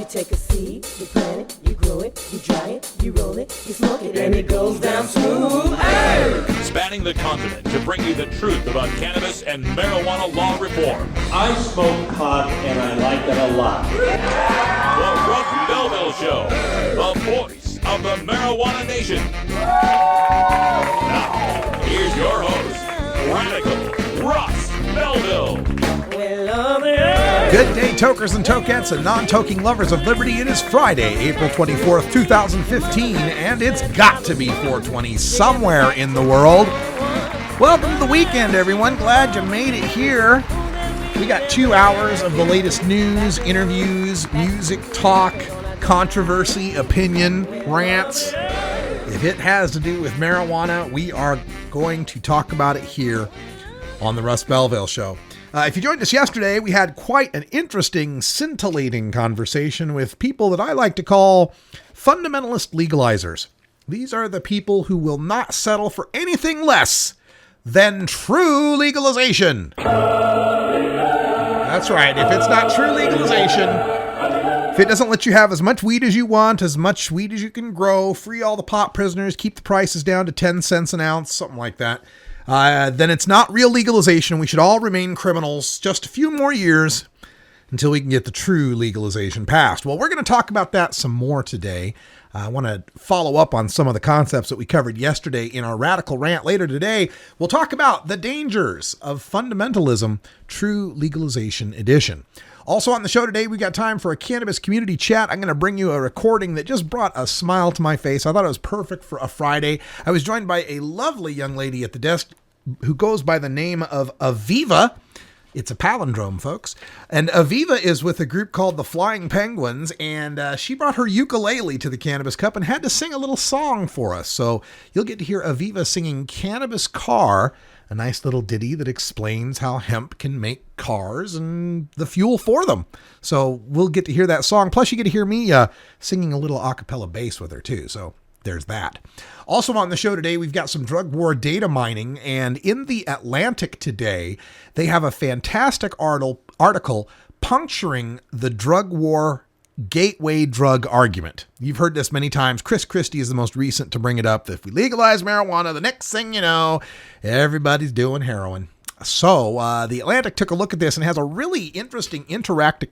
take a seed, you plant it, you grow it, you dry it, you roll it, you smoke it, and it goes down smooth. Hey! Spanning the continent to bring you the truth about cannabis and marijuana law reform. I smoke pot and I like it a lot. The Russ Belville Show, the voice of the marijuana nation. Now, here's your host, Radical Russ Belville. Good day, tokers and tokettes and non-toking lovers of liberty. It is Friday, April 24th, 2015, and it's got to be 420 somewhere in the world. Welcome to the weekend, everyone. Glad you made it here. We got 2 hours of the latest news, interviews, music, talk, controversy, opinion, rants. If it has to do with marijuana, we are going to talk about it here on the Russ Belville Show. If you joined us yesterday, we had quite an interesting, scintillating conversation with people that I like to call fundamentalist legalizers. These are the people who will not settle for anything less than true legalization. That's right. If it's not true legalization, if it doesn't let you have as much weed as you want, as much weed as you can grow, free all the pot prisoners, keep the prices down to 10 cents an ounce, something like that, then it's not real legalization. We should all remain criminals just a few more years until we can get the true legalization passed. Well, we're going to talk about that some more today. I want to follow up on some of the concepts that we covered yesterday in our Radical Rant. Later today, we'll talk about the dangers of fundamentalism, True Legalization Edition. Also on the show today, we've got time for a cannabis community chat. I'm going to bring you a recording that just brought a smile to my face. I thought it was perfect for a Friday. I was joined by a lovely young lady at the desk who goes by the name of Aviva. It's a palindrome, folks. And Aviva is with a group called the Flying Penguins, and she brought her ukulele to the Cannabis Cup and had to sing a little song for us. So you'll get to hear Aviva singing Cannabis Car, a nice little ditty that explains how hemp can make cars and the fuel for them. So we'll get to hear that song. Plus you get to hear me singing a little a cappella bass with her too. So there's that. Also on the show today, we've got some drug war data mining. And in the Atlantic today, they have a fantastic article puncturing the drug war gateway drug argument. You've heard this many times. Chris Christie is the most recent to bring it up. If we legalize marijuana, the next thing you know, everybody's doing heroin. So the Atlantic took a look at this and has a really interesting interactive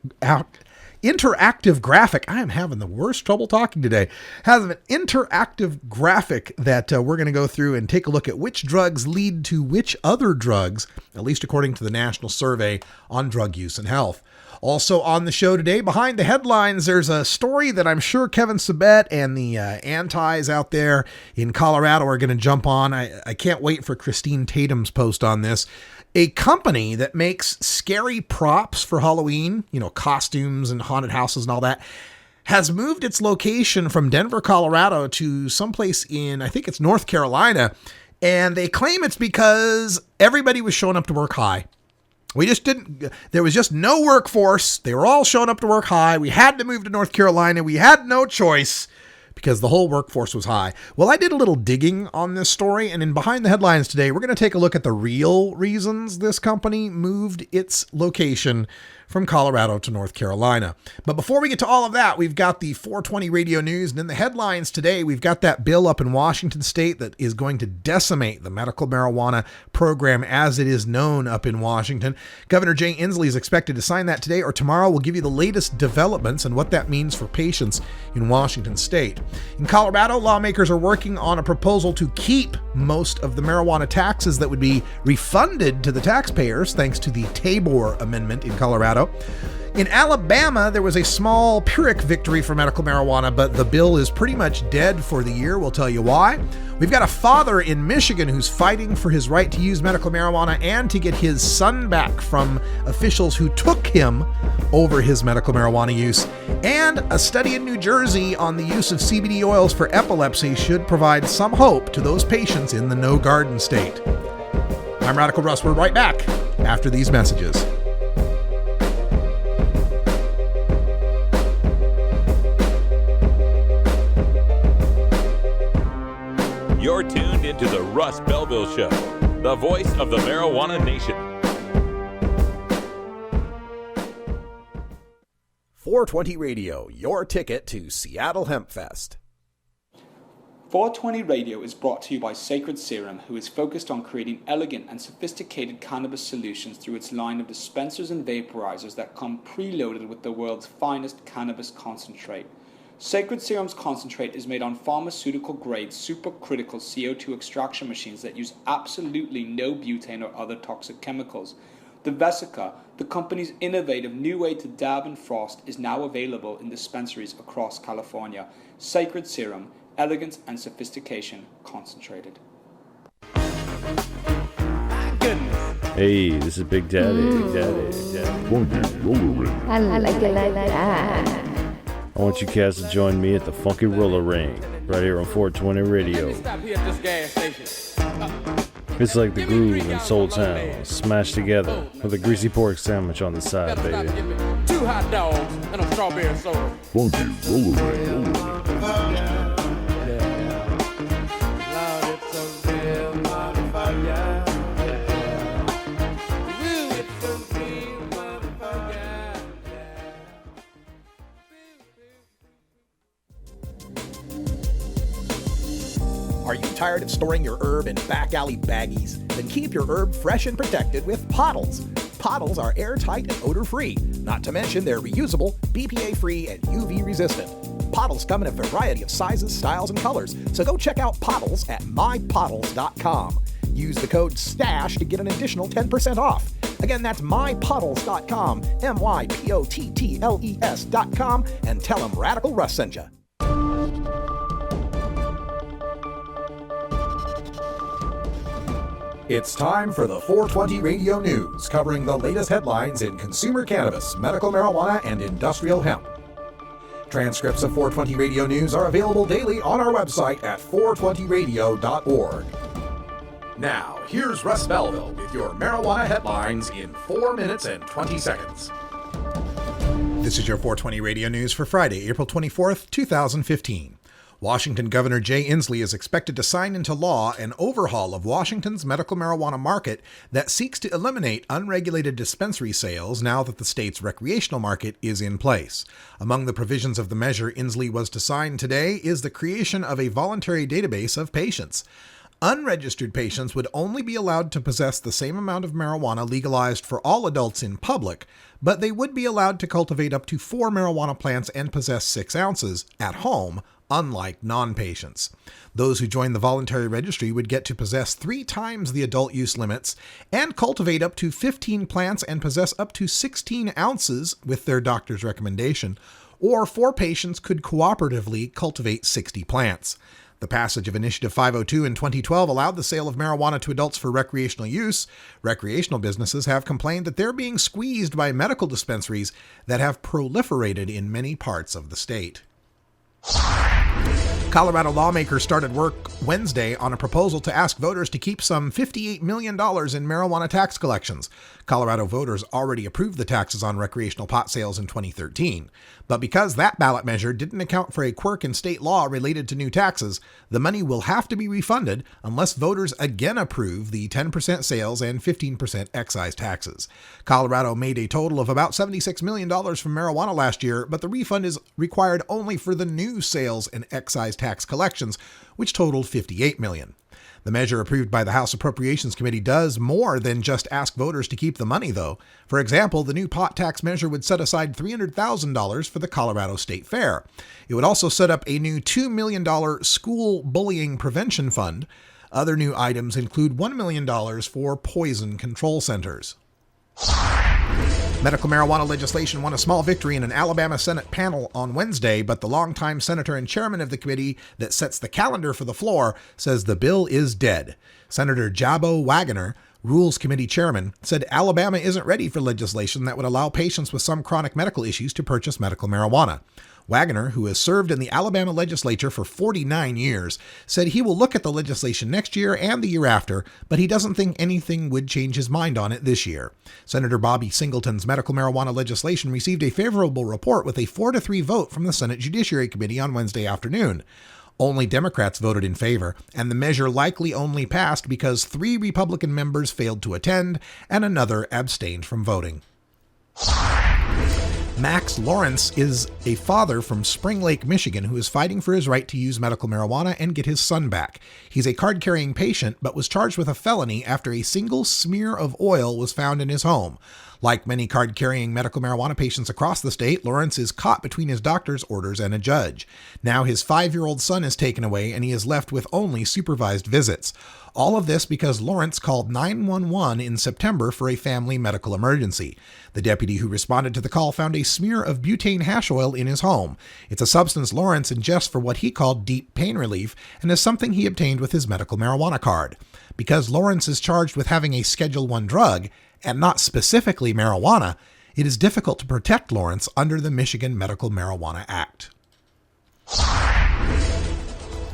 graphic. I am having the worst trouble talking today. Has an interactive graphic that we're going to go through and take a look at which drugs lead to which other drugs, at least according to the National Survey on Drug Use and Health. Also on the show today, behind the headlines, there's a story that I'm sure Kevin Sabet and the antis out there in Colorado are going to jump on. I can't wait for Christine Tatum's post on this. A company that makes scary props for Halloween, costumes and haunted houses and all that, has moved its location from Denver, Colorado to someplace in, I think it's North Carolina. And they claim it's because everybody was showing up to work high. There was just no workforce. They were all showing up to work high. We had to move to North Carolina. We had no choice because the whole workforce was high. Well, I did a little digging on this story, and in Behind the Headlines today, we're going to take a look at the real reasons this company moved its location from Colorado to North Carolina. But before we get to all of that, we've got the 420 radio news, and in the headlines today, we've got that bill up in Washington state that is going to decimate the medical marijuana program as it is known up in Washington. Governor Jay Inslee is expected to sign that today or tomorrow. We'll give you the latest developments and what that means for patients in Washington state. In Colorado, lawmakers are working on a proposal to keep most of the marijuana taxes that would be refunded to the taxpayers thanks to the Tabor Amendment in Colorado. In Alabama, there was a small Pyrrhic victory for medical marijuana, but the bill is pretty much dead for the year. We'll tell you why. We've got a father in Michigan who's fighting for his right to use medical marijuana and to get his son back from officials who took him over his medical marijuana use. And a study in New Jersey on the use of CBD oils for epilepsy should provide some hope to those patients in the no garden state. I'm Radical Russ. We're right back after these messages. You're tuned into the Russ Belville Show, the voice of the marijuana nation. 420 Radio, your ticket to Seattle Hemp Fest. 420 Radio is brought to you by Sacred Serum, who is focused on creating elegant and sophisticated cannabis solutions through its line of dispensers and vaporizers that come preloaded with the world's finest cannabis concentrate. Sacred Serum's concentrate is made on pharmaceutical-grade supercritical CO2 extraction machines that use absolutely no butane or other toxic chemicals. The Vesica, the company's innovative new way to dab and frost, is now available in dispensaries across California. Sacred Serum, elegance and sophistication concentrated. Hey, this is Big Daddy. I like it like that. I want you cats to join me at the Funky Roller Ring, right here on 420 Radio. It's like the Groove in Soul Town, smashed together with a greasy pork sandwich on the side, baby. 2 hot dogs and a strawberry soda. Funky Roller Ring. Are you tired of storing your herb in back alley baggies? Then keep your herb fresh and protected with Pottles. Pottles are airtight and odor-free. Not to mention they're reusable, BPA-free, and UV-resistant. Pottles come in a variety of sizes, styles, and colors, so go check out Pottles at mypottles.com. Use the code STASH to get an additional 10% off. Again, that's mypottles.com, mypottles.com, and tell them Radical Russ sent you. It's time for the 420 Radio News, covering the latest headlines in consumer cannabis, medical marijuana, and industrial hemp. Transcripts of 420 Radio News are available daily on our website at 420radio.org. Now, here's Russ Belville with your marijuana headlines in 4 minutes and 20 seconds. This is your 420 Radio News for Friday, April 24th, 2015. Washington Governor Jay Inslee is expected to sign into law an overhaul of Washington's medical marijuana market that seeks to eliminate unregulated dispensary sales now that the state's recreational market is in place. Among the provisions of the measure Inslee was to sign today is the creation of a voluntary database of patients. Unregistered patients would only be allowed to possess the same amount of marijuana legalized for all adults in public, but they would be allowed to cultivate up to 4 marijuana plants and possess 6 ounces at home, unlike non-patients. Those who join the voluntary registry would get to possess 3 times the adult use limits and cultivate up to 15 plants and possess up to 16 ounces with their doctor's recommendation, or 4 patients could cooperatively cultivate 60 plants. The passage of Initiative 502 in 2012 allowed the sale of marijuana to adults for recreational use. Recreational businesses have complained that they're being squeezed by medical dispensaries that have proliferated in many parts of the state. Colorado lawmakers started work Wednesday on a proposal to ask voters to keep some $58 million in marijuana tax collections. Colorado voters already approved the taxes on recreational pot sales in 2013. But because that ballot measure didn't account for a quirk in state law related to new taxes, the money will have to be refunded unless voters again approve the 10% sales and 15% excise taxes. Colorado made a total of about $76 million from marijuana last year, but the refund is required only for the new sales and excise tax collections, which totaled $58 million. The measure approved by the House Appropriations Committee does more than just ask voters to keep the money, though. For example, the new pot tax measure would set aside $300,000 for the Colorado State Fair. It would also set up a new $2 million school bullying prevention fund. Other new items include $1 million for poison control centers. Medical marijuana legislation won a small victory in an Alabama Senate panel on Wednesday, but the longtime senator and chairman of the committee that sets the calendar for the floor says the bill is dead. Senator Jabo Waggoner, Rules Committee chairman, said Alabama isn't ready for legislation that would allow patients with some chronic medical issues to purchase medical marijuana. Waggoner, who has served in the Alabama legislature for 49 years, said he will look at the legislation next year and the year after, but he doesn't think anything would change his mind on it this year. Senator Bobby Singleton's medical marijuana legislation received a favorable report with a 4-3 vote from the Senate Judiciary Committee on Wednesday afternoon. Only Democrats voted in favor, and the measure likely only passed because 3 Republican members failed to attend and another abstained from voting. Max Lawrence is a father from Spring Lake, Michigan, who is fighting for his right to use medical marijuana and get his son back. He's a card-carrying patient, but was charged with a felony after a single smear of oil was found in his home. Like many card-carrying medical marijuana patients across the state, Lawrence is caught between his doctor's orders and a judge. Now his 5-year-old son is taken away, and he is left with only supervised visits. All of this because Lawrence called 911 in September for a family medical emergency. The deputy who responded to the call found a smear of butane hash oil in his home. It's a substance Lawrence ingests for what he called deep pain relief and is something he obtained with his medical marijuana card. Because Lawrence is charged with having a Schedule I drug, and not specifically marijuana, it is difficult to protect Lawrence under the Michigan Medical Marijuana Act.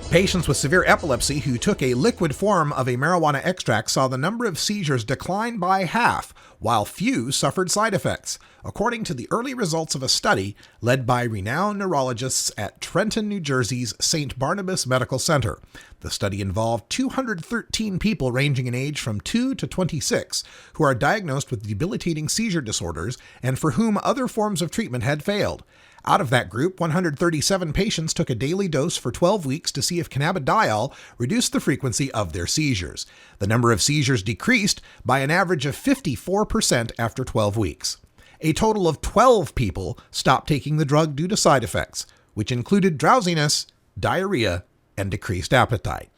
Patients with severe epilepsy who took a liquid form of a marijuana extract saw the number of seizures decline by half, while few suffered side effects, according to the early results of a study led by renowned neurologists at Trenton, New Jersey's St. Barnabas Medical Center. The study involved 213 people ranging in age from 2 to 26 who are diagnosed with debilitating seizure disorders and for whom other forms of treatment had failed. Out of that group, 137 patients took a daily dose for 12 weeks to see if cannabidiol reduced the frequency of their seizures. The number of seizures decreased by an average of 54% after 12 weeks. A total of 12 people stopped taking the drug due to side effects, which included drowsiness, diarrhea, and decreased appetite.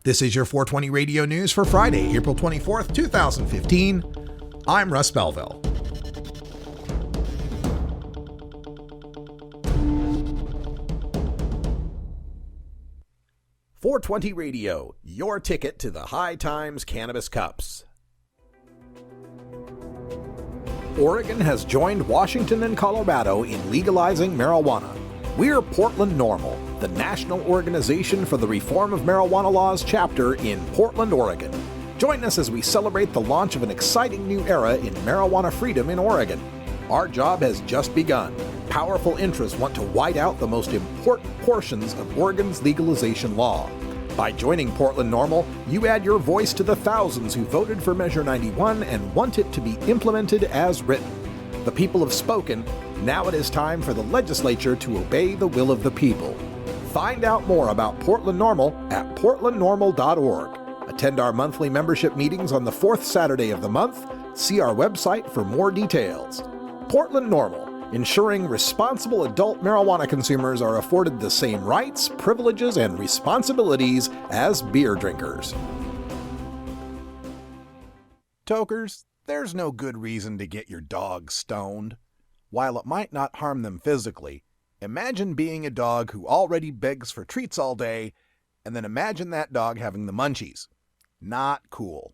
This is your 420 Radio News for Friday, April 24th, 2015. I'm Russ Belville. .420 Radio, your ticket to the High Times Cannabis Cups. Oregon has joined Washington and Colorado in legalizing marijuana. We're Portland NORML, the national organization for the reform of marijuana laws chapter in Portland, Oregon. Join us as we celebrate the launch of an exciting new era in marijuana freedom in Oregon. Our job has just begun. Powerful interests want to white out the most important portions of Oregon's legalization law. By joining Portland NORML, you add your voice to the thousands who voted for Measure 91 and want it to be implemented as written. The people have spoken. Now it is time for the legislature to obey the will of the people. Find out more about Portland NORML at portlandnormal.org. Attend our monthly membership meetings on the fourth Saturday of the month. See our website for more details. Portland NORML, ensuring responsible adult marijuana consumers are afforded the same rights, privileges, and responsibilities as beer drinkers. Tokers, there's no good reason to get your dog stoned. While it might not harm them physically, imagine being a dog who already begs for treats all day, and then imagine that dog having the munchies. Not cool.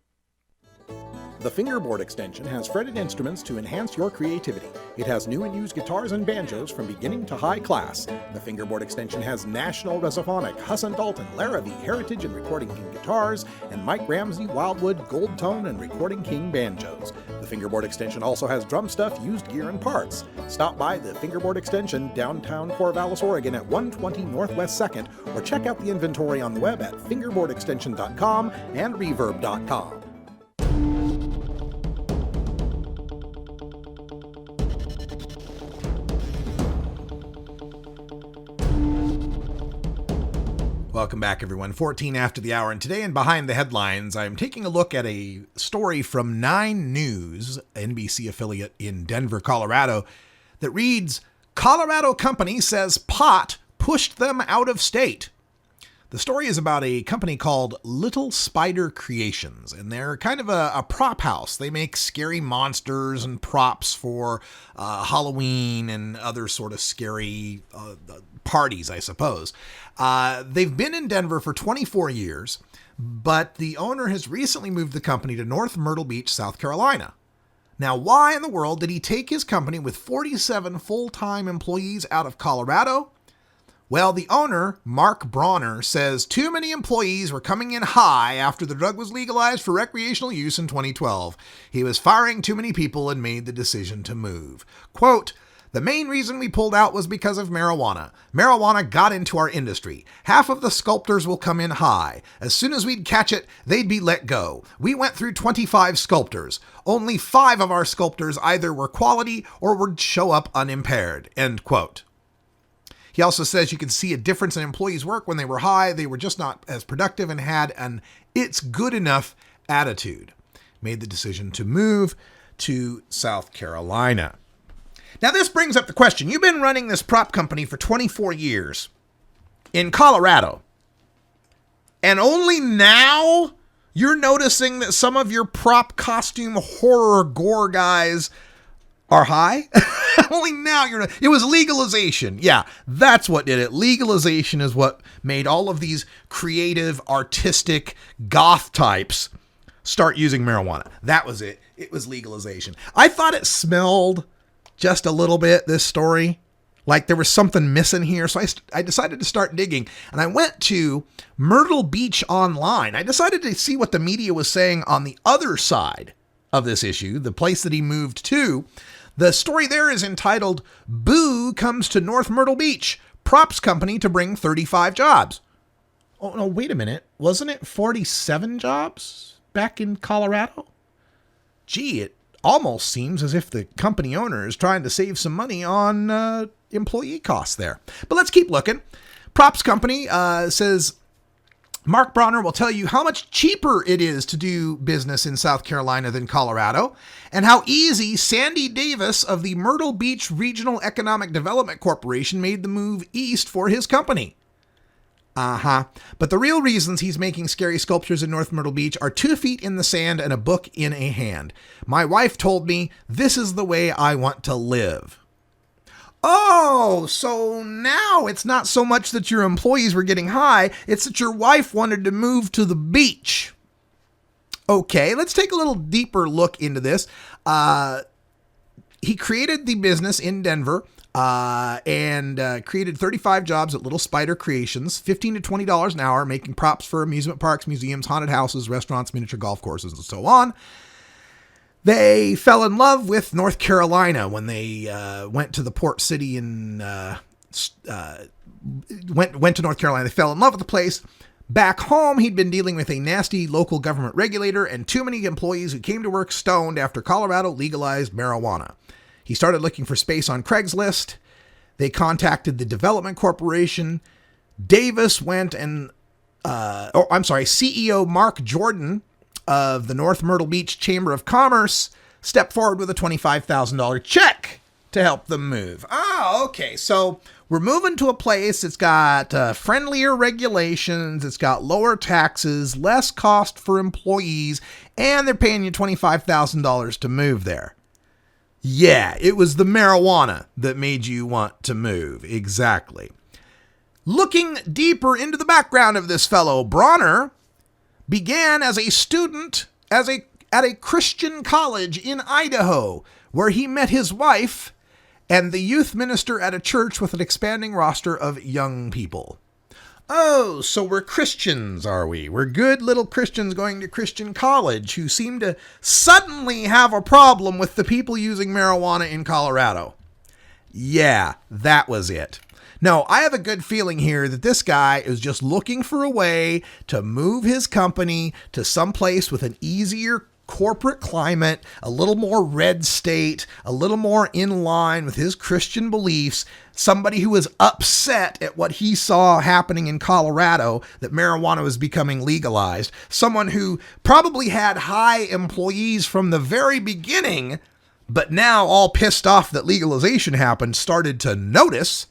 The Fingerboard extension has fretted instruments to enhance your creativity. It has new and used guitars and banjos from beginning to high class. The Fingerboard extension has National Resophonic, Husson Dalton, Larrabee, Heritage and Recording King guitars, and Mike Ramsey, Wildwood, Gold Tone, and Recording King banjos. The Fingerboard extension also has drum stuff, used gear, and parts. Stop by the Fingerboard extension, downtown Corvallis, Oregon at 120 Northwest 2nd, or check out the inventory on the web at fingerboardextension.com and reverb.com. Welcome back, everyone. 14 after the hour, and today in Behind the Headlines, I'm taking a look at a story from 9 News, NBC affiliate in Denver, Colorado, that reads, Colorado company says pot pushed them out of state. The story is about a company called Little Spider Creations, and they're kind of a prop house. They make scary monsters and props for Halloween and other sort of scary parties, I suppose. They've been in Denver for 24 years, but the owner has recently moved the company to North Myrtle Beach, South Carolina. Now, why in the world did he take his company with 47 full-time employees out of Colorado? Well, the owner, Mark Bronner, says too many employees were coming in high after the drug was legalized for recreational use in 2012. He was firing too many people and made the decision to move. Quote, The main reason we pulled out was because of marijuana. Marijuana got into our industry. Half of the sculptors will come in high. As soon as we'd catch it, they'd be let go. We went through 25 sculptors. Only 5 of our sculptors either were quality or would show up unimpaired." End quote. He also says you could see a difference in employees' work when they were high. They were just not as productive and had an "it's good enough" attitude. Made the decision to move to South Carolina. Now, this brings up the question. You've been running this prop company for 24 years in Colorado, and only now you're noticing that some of your prop costume horror gore guys are high? Only now it was legalization. Yeah, that's what did it. Legalization is what made all of these creative, artistic goth types start using marijuana. That was it. It was legalization. I thought it smelled just a little bit, this story, like there was something missing here. So I decided to start digging, and I went to Myrtle Beach Online. I decided to see what the media was saying on the other side of this issue, the place that he moved to. The story there is entitled, "Boo Comes to North Myrtle Beach, Props Company to Bring 35 Jobs." Oh, no, wait a minute. Wasn't it 47 jobs back in Colorado? Gee, it almost seems as if the company owner is trying to save some money on employee costs there. But let's keep looking. Props Company says, "Mark Bronner will tell you how much cheaper it is to do business in South Carolina than Colorado, and how easy Sandy Davis of the Myrtle Beach Regional Economic Development Corporation made the move east for his company." But the real reasons he's making scary sculptures in North Myrtle Beach are 2 feet in the sand and a book in a hand. "My wife told me this is the way I want to live." Oh, so now it's not so much that your employees were getting high, it's that your wife wanted to move to the beach. Okay, let's take a little deeper look into this. He created the business in Denver and created 35 jobs at Little Spider Creations, $15 to $20 an hour, making props for amusement parks, museums, haunted houses, restaurants, miniature golf courses, and so on. They fell in love with North Carolina when they went to the port city and went to North Carolina. They fell in love with the place. Back home, he'd been dealing with a nasty local government regulator and too many employees who came to work stoned after Colorado legalized marijuana. He started looking for space on Craigslist. They contacted the development corporation. Davis went and, CEO Mark Jordan of the North Myrtle Beach Chamber of Commerce stepped forward with a $25,000 check to help them move. Okay. So we're moving to a place that's got friendlier regulations. It's got lower taxes, less cost for employees, and they're paying you $25,000 to move there. Yeah, it was the marijuana that made you want to move. Exactly. Looking deeper into the background of this fellow, Bronner began as a student at a Christian college in Idaho, where he met his wife and the youth minister at a church with an expanding roster of young people. Oh, so we're Christians, are we? We're good little Christians going to Christian college who seem to suddenly have a problem with the people using marijuana in Colorado. Yeah, that was it. No, I have a good feeling here that this guy is just looking for a way to move his company to someplace with an easier corporate climate, a little more red state, a little more in line with his Christian beliefs, somebody who was upset at what he saw happening in Colorado, that marijuana was becoming legalized, someone who probably had high employees from the very beginning, but now all pissed off that legalization happened, started to notice.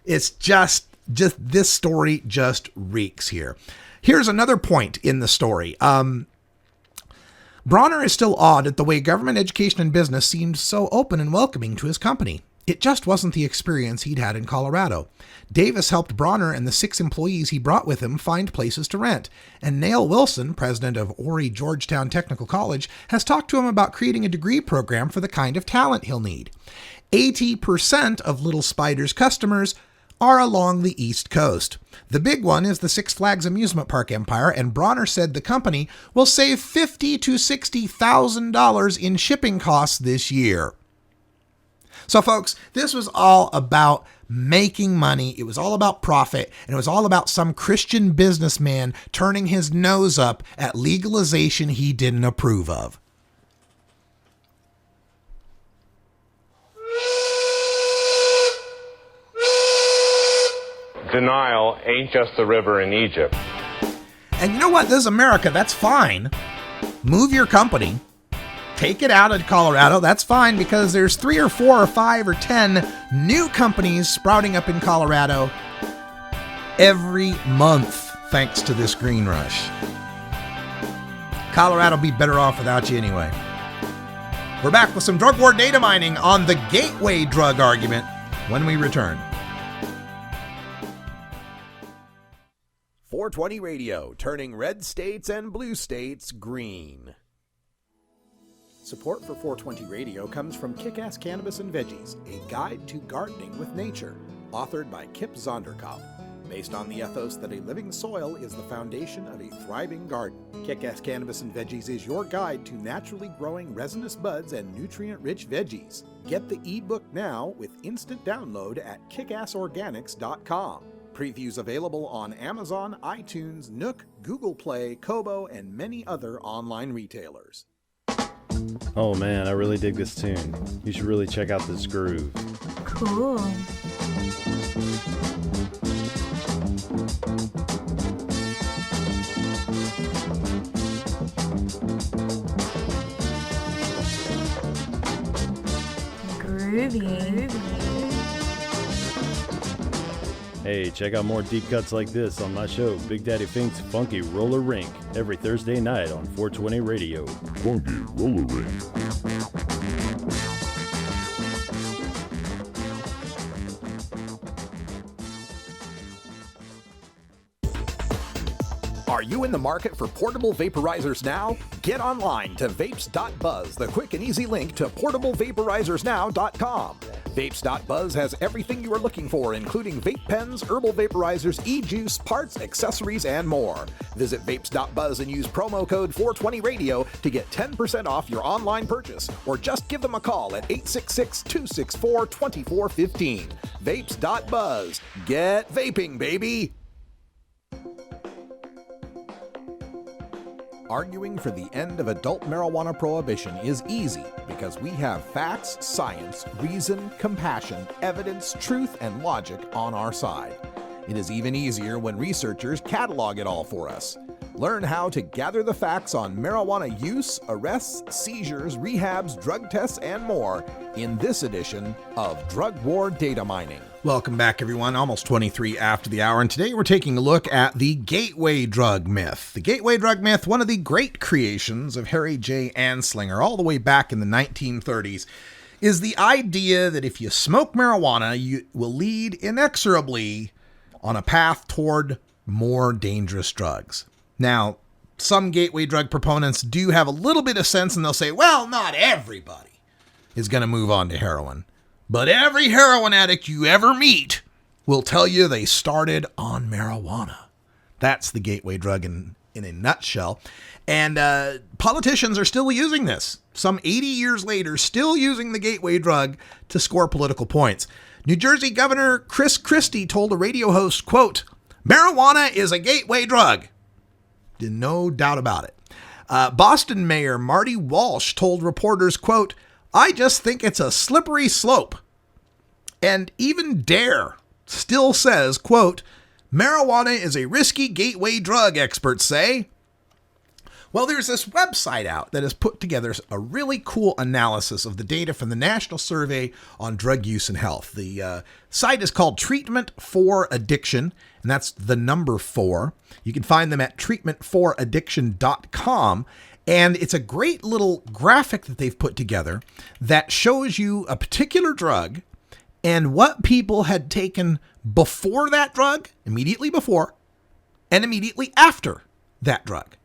It's just this story just reeks here. Here's another point in the story. Bronner is still awed at the way government, education, and business seemed so open and welcoming to his company. It just wasn't the experience he'd had in Colorado. Davis helped Bronner and the 6 employees he brought with him find places to rent, and Nail Wilson, president of Horry Georgetown Technical College, has talked to him about creating a degree program for the kind of talent he'll need. 80% of Little Spider's customers are along the East Coast. The big one is the Six Flags amusement park empire, and Bronner said the company will save $50,000 to $60,000 in shipping costs this year. So folks, this was all about making money. It was all about profit. And it was all about some Christian businessman turning his nose up at legalization he didn't approve of. Denial ain't just the river in Egypt. And you know what? This is America. That's fine. Move your company. Take it out of Colorado. That's fine, because there's 3 or 4 or 5 or 10 new companies sprouting up in Colorado every month thanks to this green rush. Colorado will be better off without you anyway. We're back with some drug war data mining on the gateway drug argument when we return. 420 Radio, turning red states and blue states green. Support for 420 Radio comes from Kick-Ass Cannabis and Veggies, a guide to gardening with nature, authored by Kip Zonderkopf. Based on the ethos that a living soil is the foundation of a thriving garden, Kick-Ass Cannabis and Veggies is your guide to naturally growing resinous buds and nutrient-rich veggies. Get the ebook now with instant download at kickassorganics.com. Previews available on Amazon, iTunes, Nook, Google Play, Kobo, and many other online retailers. Oh man, I really dig this tune. You should really check out this groove. Cool. Groovy. Hey, check out more deep cuts like this on my show, Big Daddy Fink's Funky Roller Rink, every Thursday night on 420 Radio. Funky Roller Rink. Are you in the market for portable vaporizers now? Get online to vapes.buzz, the quick and easy link to portablevaporizers.now.com. Vapes.buzz has everything you are looking for, including vape pens, herbal vaporizers, e-juice, parts, accessories, and more. Visit vapes.buzz and use promo code 420radio to get 10% off your online purchase, or just give them a call at 866-264-2415. Vapes.buzz. Get vaping, baby! Arguing for the end of adult marijuana prohibition is easy because we have facts, science, reason, compassion, evidence, truth, and logic on our side. It is even easier when researchers catalog it all for us. Learn how to gather the facts on marijuana use, arrests, seizures, rehabs, drug tests, and more in this edition of Drug War Data Mining. Welcome back, everyone. Almost 23 after the hour, and today we're taking a look at the gateway drug myth. The gateway drug myth, one of the great creations of Harry J. Anslinger all the way back in the 1930s, is the idea that if you smoke marijuana, you will lead inexorably on a path toward more dangerous drugs. Now, some gateway drug proponents do have a little bit of sense, and they'll say, well, not everybody is going to move on to heroin. But every heroin addict you ever meet will tell you they started on marijuana. That's the gateway drug in a nutshell. And politicians are still using this. Some 80 years later, still using the gateway drug to score political points. New Jersey Governor Chris Christie told a radio host, quote, "Marijuana is a gateway drug." No doubt about it. Boston Mayor Marty Walsh told reporters, quote, "I just think it's a slippery slope." And even Dare still says, quote, "Marijuana is a risky gateway drug, experts say." Well, there's this website out that has put together a really cool analysis of the data from the National Survey on Drug Use and Health. The site is called Treatment for Addiction, and that's the number 4. You can find them at treatmentforaddiction.com. And it's a great little graphic that they've put together that shows you a particular drug and what people had taken before that drug, immediately before, and immediately after that drug.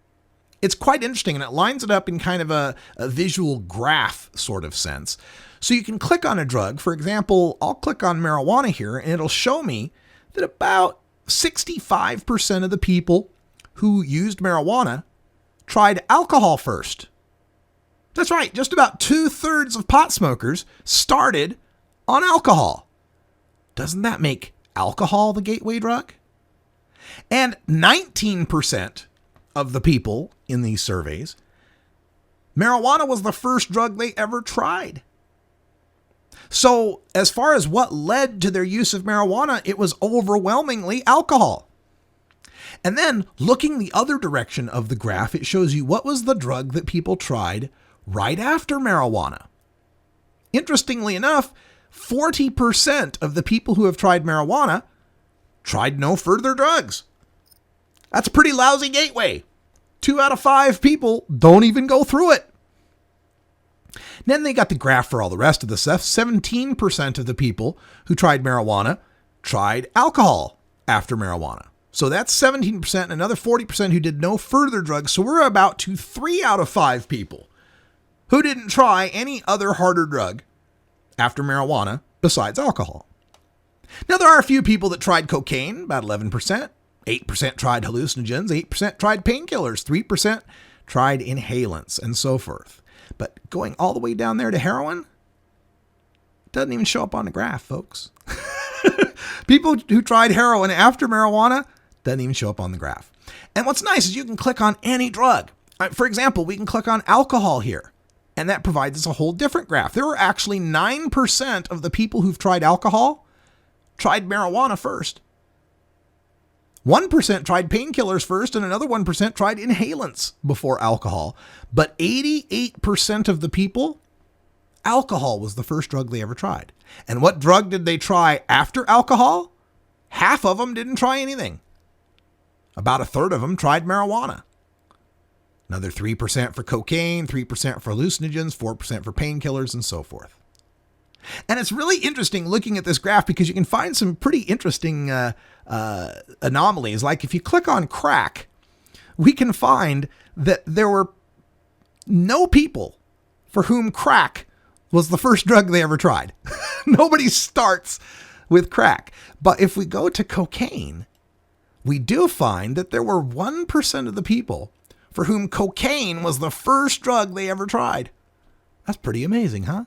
It's quite interesting, and it lines it up in kind of a visual graph sort of sense. So you can click on a drug. For example, I'll click on marijuana here, and it'll show me that about 65% of the people who used marijuana tried alcohol first. That's right, just about 2/3 of pot smokers started on alcohol. Doesn't that make alcohol the gateway drug? And 19% of the people in these surveys, marijuana was the first drug they ever tried. So as far as what led to their use of marijuana, it was overwhelmingly alcohol. And then looking the other direction of the graph, it shows you what was the drug that people tried right after marijuana. Interestingly enough, 40% of the people who have tried marijuana tried no further drugs. That's a pretty lousy gateway. 2 out of 5 people don't even go through it. Then they got the graph for all the rest of the stuff. 17% of the people who tried marijuana tried alcohol after marijuana. So that's 17% and another 40% who did no further drugs. So we're about to 3 out of 5 people who didn't try any other harder drug after marijuana besides alcohol. Now, there are a few people that tried cocaine, about 11%. 8% tried hallucinogens, 8% tried painkillers, 3% tried inhalants, and so forth. But going all the way down there to heroin, doesn't even show up on the graph, folks. People who tried heroin after marijuana, doesn't even show up on the graph. And what's nice is you can click on any drug. For example, we can click on alcohol here, and that provides us a whole different graph. There were actually 9% of the people who've tried alcohol tried marijuana first. 1% tried painkillers first, and another 1% tried inhalants before alcohol. But 88% of the people, alcohol was the first drug they ever tried. And what drug did they try after alcohol? Half of them didn't try anything. About a third of them tried marijuana. Another 3% for cocaine, 3% for hallucinogens, 4% for painkillers, and so forth. And it's really interesting looking at this graph because you can find some pretty interesting anomalies. Like if you click on crack, we can find that there were no people for whom crack was the first drug they ever tried. Nobody starts with crack. But if we go to cocaine, we do find that there were 1% of the people for whom cocaine was the first drug they ever tried. That's pretty amazing, huh?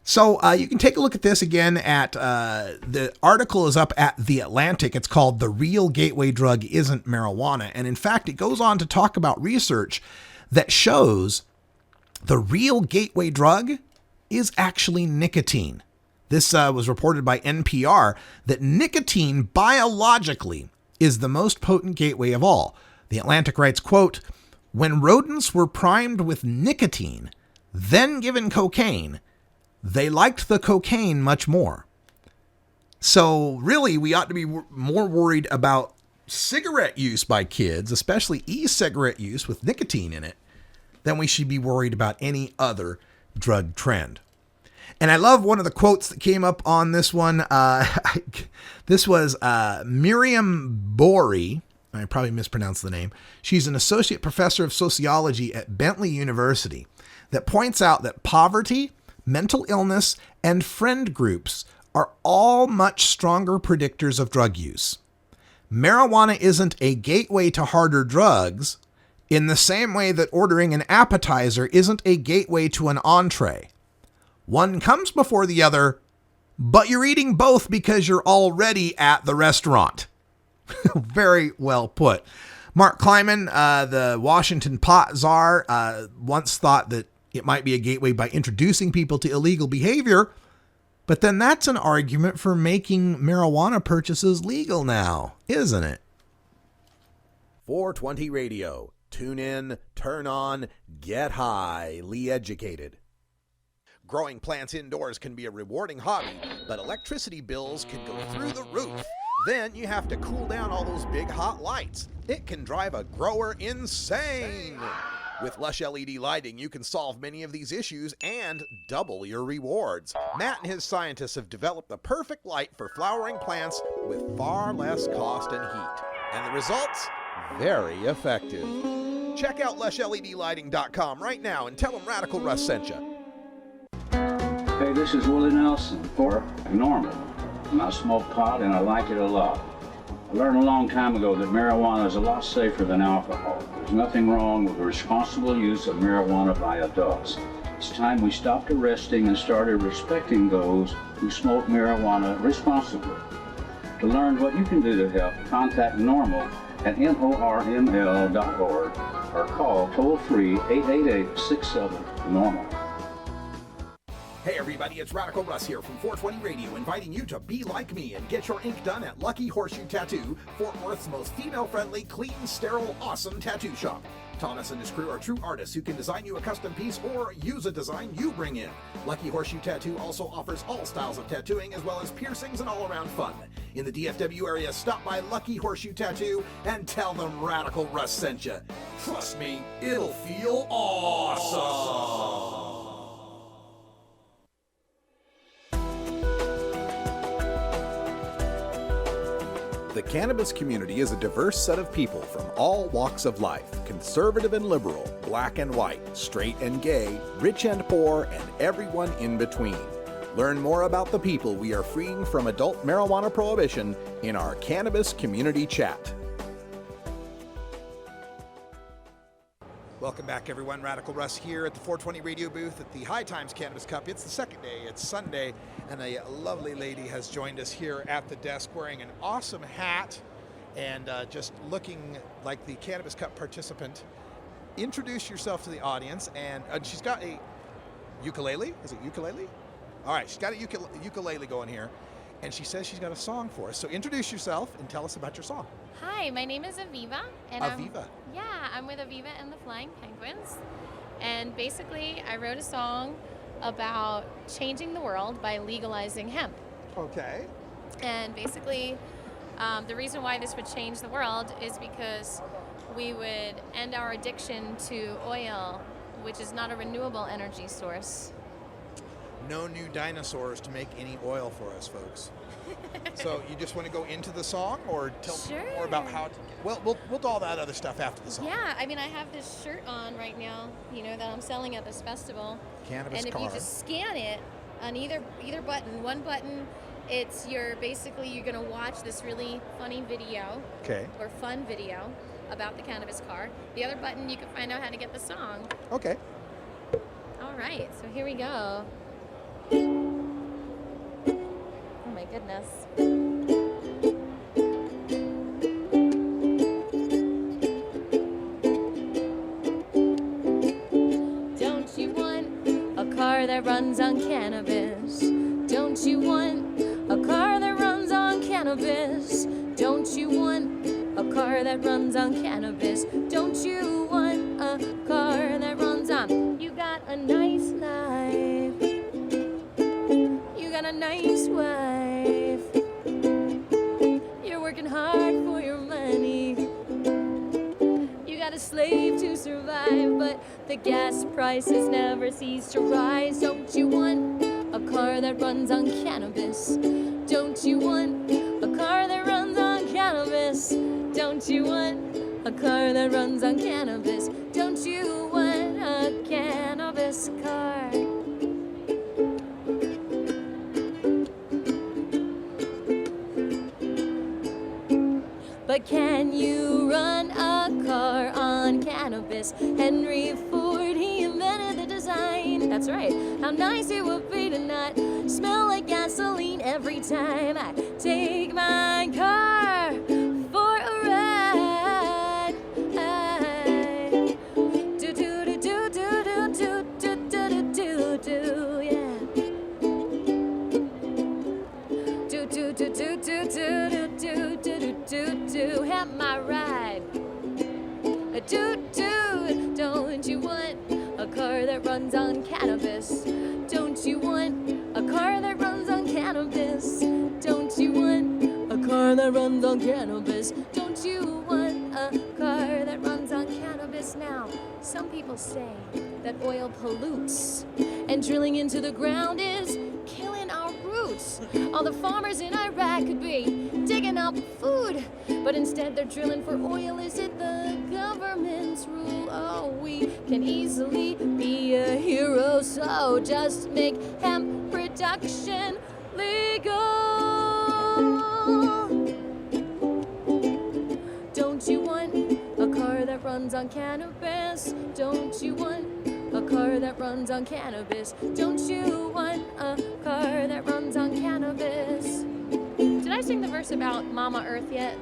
So you can take a look at this again at the article is up at The Atlantic. It's called The Real Gateway Drug Isn't Marijuana. And in fact, it goes on to talk about research that shows the real gateway drug is actually nicotine. This was reported by NPR that nicotine biologically is the most potent gateway of all. The Atlantic writes, quote, "When rodents were primed with nicotine, then given cocaine, they liked the cocaine much more." So really, we ought to be more worried about cigarette use by kids, especially e-cigarette use with nicotine in it, than we should be worried about any other drug trend. And I love one of the quotes that came up on this one. This was Miriam Borey. I probably mispronounced the name. She's an associate professor of sociology at Bentley University that points out that poverty, mental illness, and friend groups are all much stronger predictors of drug use. Marijuana isn't a gateway to harder drugs in the same way that ordering an appetizer isn't a gateway to an entree. One comes before the other, but you're eating both because you're already at the restaurant. Very well put. Mark Kleiman, the Washington pot czar, once thought that it might be a gateway by introducing people to illegal behavior, but then that's an argument for making marijuana purchases legal now, isn't it? 420 Radio. Tune in, turn on, get highly educated. Growing plants indoors can be a rewarding hobby, but electricity bills can go through the roof. Then you have to cool down all those big hot lights. It can drive a grower insane. With Lush LED lighting, you can solve many of these issues and double your rewards. Matt and his scientists have developed the perfect light for flowering plants with far less cost and heat. And the results? Very effective. Check out LushLEDlighting.com right now and tell them Radical Russ sent you. Hey, this is Willie Nelson for Normal. And I smoke pot and I like it a lot. I learned a long time ago that marijuana is a lot safer than alcohol. There's nothing wrong with the responsible use of marijuana by adults. It's time we stopped arresting and started respecting those who smoke marijuana responsibly. To learn what you can do to help, contact NORML at NORML.org or call toll-free 888-67-NORMAL. Hey everybody, it's Radical Russ here from 420 Radio, inviting you to be like me and get your ink done at Lucky Horseshoe Tattoo, Fort Worth's most female-friendly, clean, sterile, awesome tattoo shop. Thomas and his crew are true artists who can design you a custom piece or use a design you bring in. Lucky Horseshoe Tattoo also offers all styles of tattooing as well as piercings and all-around fun. In the DFW area, stop by Lucky Horseshoe Tattoo and tell them Radical Russ sent you. Trust me, it'll feel awesome. The cannabis community is a diverse set of people from all walks of life, conservative and liberal, black and white, straight and gay, rich and poor, and everyone in between. Learn more about the people we are freeing from adult marijuana prohibition in our Cannabis Community Chat. Welcome back, everyone. Radical Russ here at the 420 Radio booth at the High Times Cannabis Cup. It's the second day. It's Sunday, and a lovely lady has joined us here at the desk wearing an awesome hat and just looking like the Cannabis Cup participant. Introduce yourself to the audience, and she's got a ukulele. Is it ukulele? All right, she's got a ukulele going here, and she says she's got a song for us. So introduce yourself and tell us about your song. Hi, my name is Aviva. And Aviva? I'm with Aviva and the Flying Penguins. And basically, I wrote a song about changing the world by legalizing hemp. Okay. And basically, the reason why this would change the world is because we would end our addiction to oil, which is not a renewable energy source. No new dinosaurs to make any oil for us, folks. So you just want to go into the song, or tell me more about how to get... Well, we'll do all that other stuff after the song. Yeah, I mean, I have this shirt on right now, that I'm selling at this festival. Cannabis and if card. you just scan it on either button, one button, it's you're going to watch this really funny video. Okay. Or fun video about the cannabis car. The other button, you can find out how to get the song. Okay. All right, so here we go. Oh my goodness. Don't you want a car that runs on cannabis? Don't you want a car that runs on cannabis? Don't you want a car that runs on cannabis? Don't you want a car that runs on? You got a nice life. You got a nice wife. You're working hard for your money. You got a slave to survive, but the gas prices never cease to rise. Don't you want a car that runs on cannabis? Don't you want a car that runs on cannabis? Don't you want a car that runs on cannabis? Don't you want a cannabis car? But can you run a car on cannabis? Henry Ford, he invented the design. That's right. How nice it would be to not smell like gasoline every time I take my car for a ride. Do do do do do do do do do do do, yeah. Do do do do do do do do do do, have my ride. Do do, don't you want a car that runs on cannabis? Don't you want a car that runs on cannabis? Don't you want a car that runs on cannabis? Don't you want a car that runs on cannabis? Now, some people say that oil pollutes, and drilling into the ground is killing our roots. All the farmers in Iraq could be digging up food, but instead they're drilling for oil. Is it the government's rule? Oh, we can easily be a hero, so just make hemp production legal. Don't you want a car that runs on cannabis? Don't you want a car that runs on cannabis? Don't you want a car that runs on cannabis? Did I sing the verse about Mama Earth yet?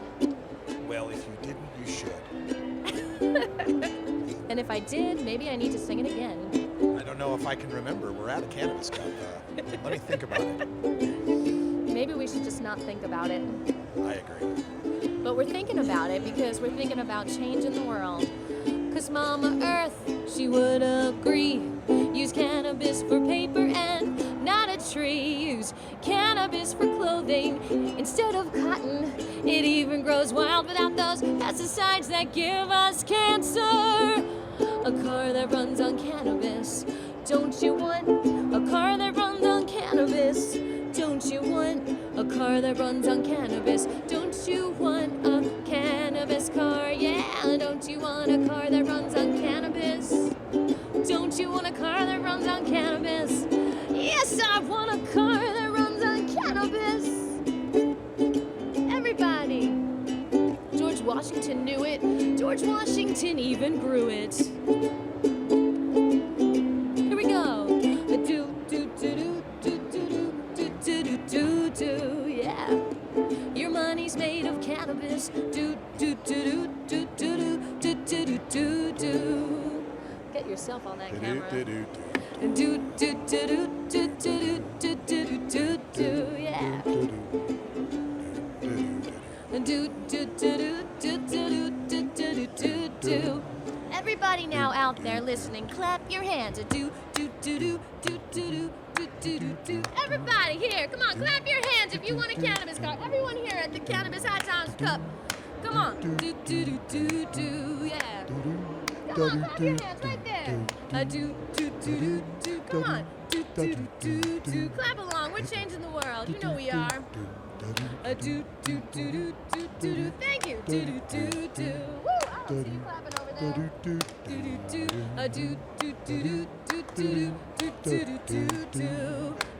Well, if you didn't, you should. And if I did, maybe I need to sing it again. I don't know if I can remember. We're at a Cannabis Cup. Let me think about it. Maybe we should just not think about it. I agree. But we're thinking about it because we're thinking about changing the world. 'Cause Mama Earth, she would agree. Use cannabis for paper and not a tree. Use cannabis for clothing instead of cotton. It even grows wild without those pesticides that give us cancer. A car that runs on cannabis. Don't you want a car that runs on cannabis? Don't you want a car that runs on cannabis? Don't you want a cannabis car? Yeah, don't you want a car that runs on cannabis? Don't you want a car that runs on cannabis? Yes, I want a car that runs on cannabis. Everybody. George Washington knew it. George Washington even grew it. Here we go. Do, do, do, do, do, do, do, do, do, do, do, yeah. Your money's made of cannabis. Do, do, do, do, do, do, do, do, do, do, do. Get yourself on that camera. Do, do, do, do, do, do, do, do, do, do, do, yeah. Do, do, do, do, do, do, do, do, do, do. Everybody now out there listening, clap your hands. Do, do, do, do, do, do, do, do, do, do. Everybody here, come on, clap your hands if you want a cannabis car. Everyone here at the Cannabis High Times Cup, come on. Do, do, do, do, do, yeah. Come on, clap your hands right there. Do, do, do, do, do, come on. Do, do, do, do, do. Clap along, we're changing the world. You know we are. Do, do, do, do, do, do, do. Thank you. Do, do, do, do. Woo, I don't see you clapping over there. Do, do, do, do, do, do, do, do, do, do.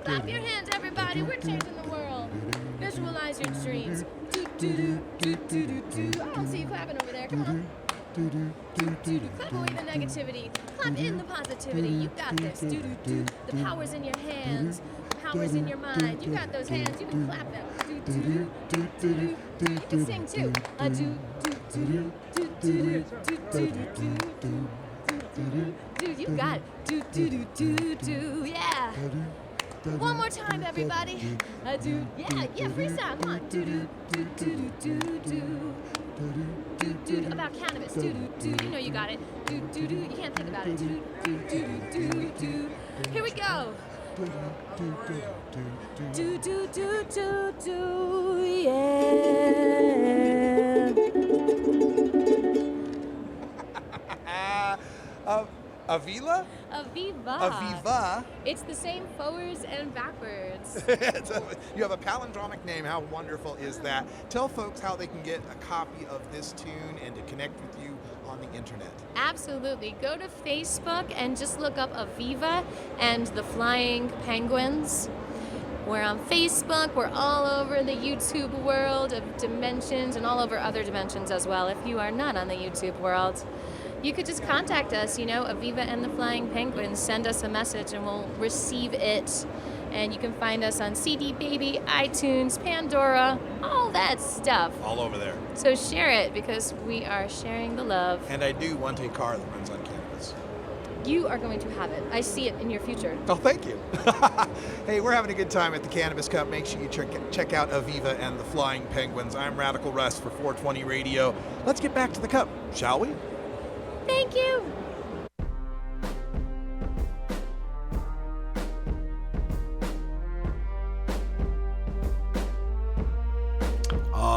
Clap your hands, everybody. We're changing the world. Visualize your dreams. Do, do, do, do, do, do. I don't see you clapping over there. Come on. Clap away the negativity. Clap in the positivity. You got this. Do, do, do. The power's in your hands. The power's in your mind. You got those hands. You can clap them. Do, do, do, do, do, do. You can sing too. Do, do, do, do, do, do, do, do. Dude, you got it. Do, do, do, do, do. Yeah. One more time, everybody. Do, yeah, freestyle. Come on. Do, do, do, do, do, do. Do, do, about cannabis. Do, do, do. You know you got it. Do, do, do. You can't think about it. Do, do, do, do, do. Here we go. Do, do, do, do, do, yeah. Avila? Aviva. Aviva? It's the same forwards and backwards. You have a palindromic name. How wonderful is that? Tell folks how they can get a copy of this tune and to connect with you on the internet. Absolutely. Go to Facebook and just look up Aviva and the Flying Penguins. We're on Facebook. We're all over the YouTube world of dimensions and all over other dimensions as well. If you are not on the YouTube world, you could just contact us, Aviva and the Flying Penguins. Send us a message and we'll receive it. And you can find us on CD Baby, iTunes, Pandora, all that stuff. All over there. So share it because we are sharing the love. And I do want a car that runs on cannabis. You are going to have it. I see it in your future. Oh, thank you. Hey, we're having a good time at the Cannabis Cup. Make sure you check out Aviva and the Flying Penguins. I'm Radical Russ for 420 Radio. Let's get back to the cup, shall we? Thank you.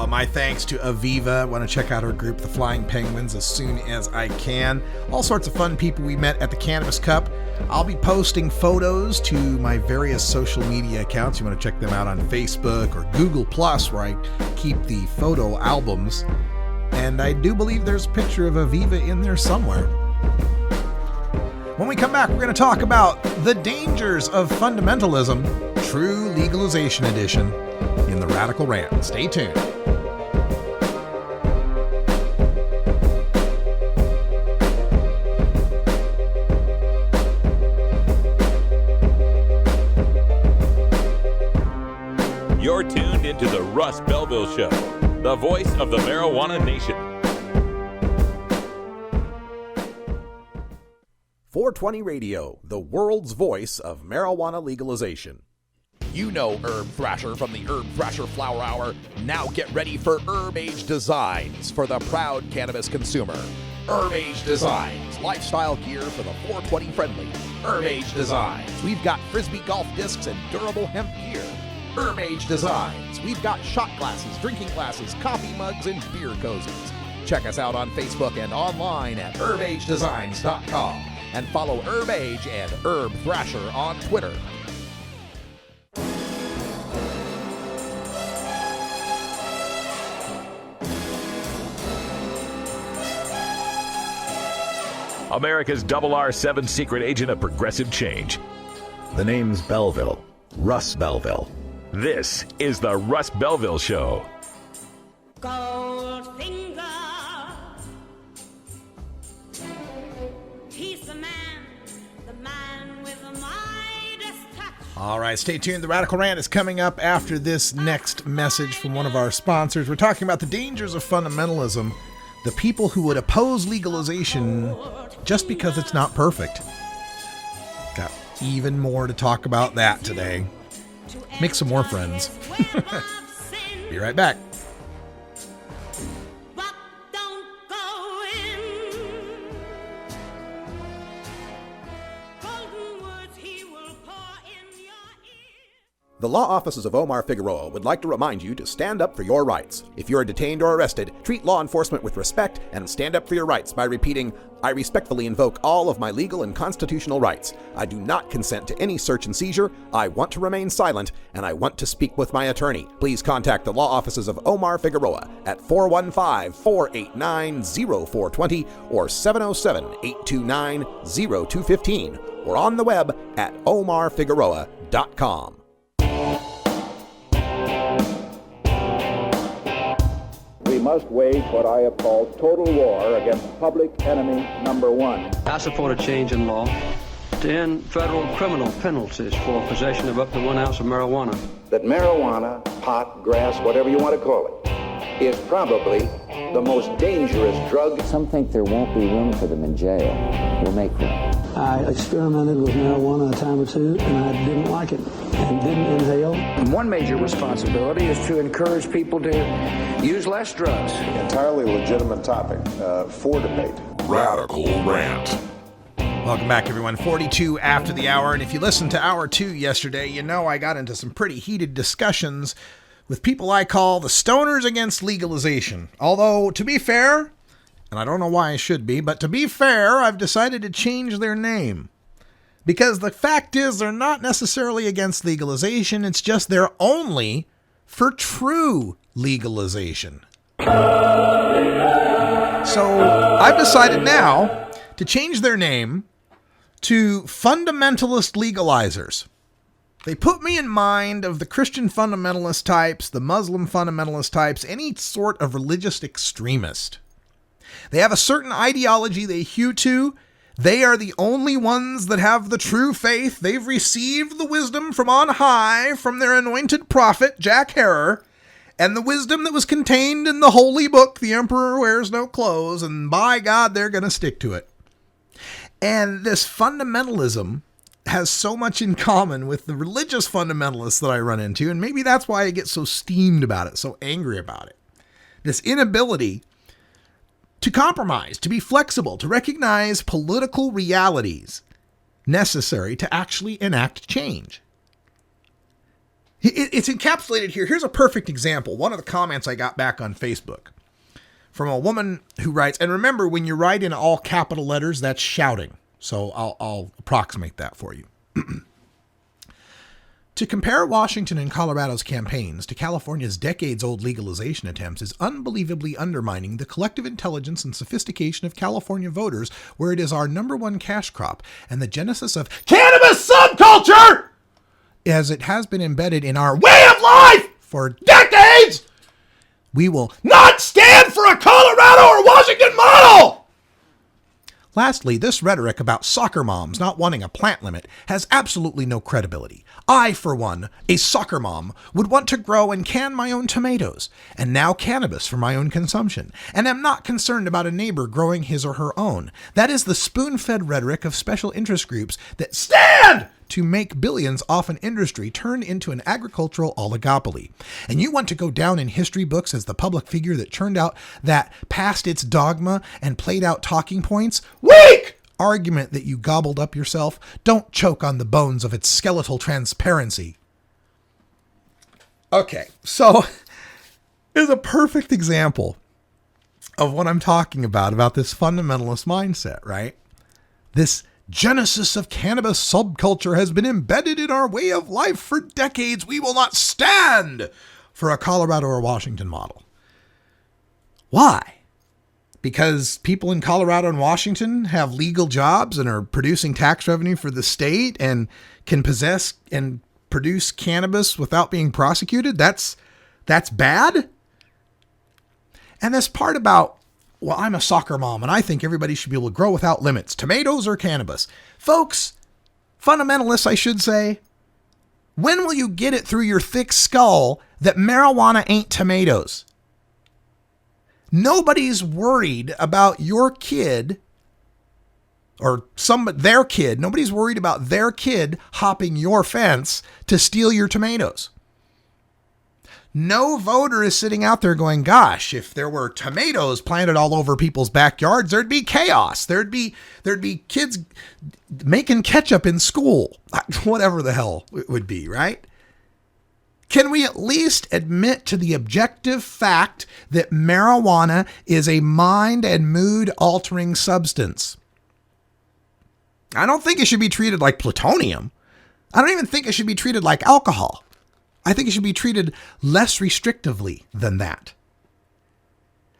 My thanks to Aviva. I want to check out her group, the Flying Penguins, as soon as I can. All sorts of fun people we met at the Cannabis Cup. I'll be posting photos to my various social media accounts. You want to check them out on Facebook or Google+, where I keep the photo albums. And I do believe there's a picture of Aviva in there somewhere. When we come back, we're going to talk about the dangers of fundamentalism, True Legalization Edition, in the Radical Rant. Stay tuned. You're tuned into the Russ Belville Show, the voice of the marijuana nation. 420 Radio, the world's voice of marijuana legalization. You know Herb Thrasher from the Herb Thrasher Flower Hour. Now get ready for Herb Age Designs for the proud cannabis consumer. Herb Age Designs, lifestyle gear for the 420 friendly. Herb Age Designs, we've got Frisbee golf discs and durable hemp gear. Herb Age Designs, we've got shot glasses, drinking glasses, coffee mugs, and beer cozies. Check us out on Facebook and online at herbagedesigns.com. And follow Herb Age and Herb Thrasher on Twitter. America's R7 secret agent of progressive change. The name's Belville. Russ Belville. This is the Russ Belville Show. Goldfinger, he's the man with the Midas touch. All right, stay tuned. The Radical Rant is coming up after this next message from one of our sponsors. We're talking about the dangers of fundamentalism, the people who would oppose legalization just because it's not perfect. Got even more to talk about that today. Make some more friends. Be right back. The law offices of Omar Figueroa would like to remind you to stand up for your rights. If you are detained or arrested, treat law enforcement with respect and stand up for your rights by repeating, "I respectfully invoke all of my legal and constitutional rights. I do not consent to any search and seizure. I want to remain silent, and I want to speak with my attorney." Please contact the law offices of Omar Figueroa at 415-489-0420 or 707-829-0215 or on the web at omarfigueroa.com. We must wage what I have called total war against public enemy number one. I support a change in law to end federal criminal penalties for possession of up to 1 ounce of marijuana. That marijuana, pot, grass, whatever you want to call it, is probably the most dangerous drug. Some think there won't be room for them in jail. We'll make room. I experimented with marijuana a time or two, and I didn't like it and didn't inhale. And one major responsibility is to encourage people to use less drugs. Entirely legitimate topic for debate. Radical Rant. Welcome back, everyone. 42 after the hour. And if you listened to hour 2 yesterday, you know I got into some pretty heated discussions with people I call the stoners against legalization. Although, to be fair, and I don't know why I should be, but to be fair, I've decided to change their name. Because the fact is, they're not necessarily against legalization, it's just they're only for true legalization. So, I've decided now to change their name to Fundamentalist Legalizers. They put me in mind of the Christian fundamentalist types, the Muslim fundamentalist types, any sort of religious extremist. They have a certain ideology they hew to. They are the only ones that have the true faith. They've received the wisdom from on high from their anointed prophet, Jack Harrer, and the wisdom that was contained in the holy book, The Emperor Wears No Clothes, and by God, they're going to stick to it. And this fundamentalism has so much in common with the religious fundamentalists that I run into, and maybe that's why I get so steamed about it, so angry about it. This inability to compromise, to be flexible, to recognize political realities necessary to actually enact change. It's encapsulated here. Here's a perfect example. One of the comments I got back on Facebook from a woman who writes, and remember, when you write in all capital letters, that's shouting. So I'll approximate that for you. To compare Washington and Colorado's campaigns to California's decades-old legalization attempts is unbelievably undermining the collective intelligence and sophistication of California voters, where it is our number one cash crop and the genesis of cannabis subculture, as it has been embedded in our way of life for decades. We will not stand for a Colorado or Washington model. Lastly, this rhetoric about soccer moms not wanting a plant limit has absolutely no credibility. I, for one, a soccer mom, would want to grow and can my own tomatoes, and now cannabis for my own consumption, and am not concerned about a neighbor growing his or her own. That is the spoon-fed rhetoric of special interest groups that stand to make billions off an industry turned into an agricultural oligopoly. And you want to go down in history books as the public figure that turned out that past its dogma and played out talking points? Weak argument that you gobbled up yourself. Don't choke on the bones of its skeletal transparency. Okay, so is a perfect example of what I'm talking about this fundamentalist mindset, right? This genesis of cannabis subculture has been embedded in our way of life for decades. We will not stand for a Colorado or Washington model. Why? Because people in Colorado and Washington have legal jobs and are producing tax revenue for the state and can possess and produce cannabis without being prosecuted? That's bad? And this part about, well, I'm a soccer mom and I think everybody should be able to grow without limits, tomatoes or cannabis. Folks, fundamentalists, I should say, when will you get it through your thick skull that marijuana ain't tomatoes? Nobody's worried about your kid or their kid. Nobody's worried about their kid hopping your fence to steal your tomatoes. No voter is sitting out there going, gosh, if there were tomatoes planted all over people's backyards, there'd be chaos. There'd be kids making ketchup in school. Whatever the hell it would be, right? Can we at least admit to the objective fact that marijuana is a mind and mood altering substance? I don't think it should be treated like plutonium. I don't even think it should be treated like alcohol. I think it should be treated less restrictively than that.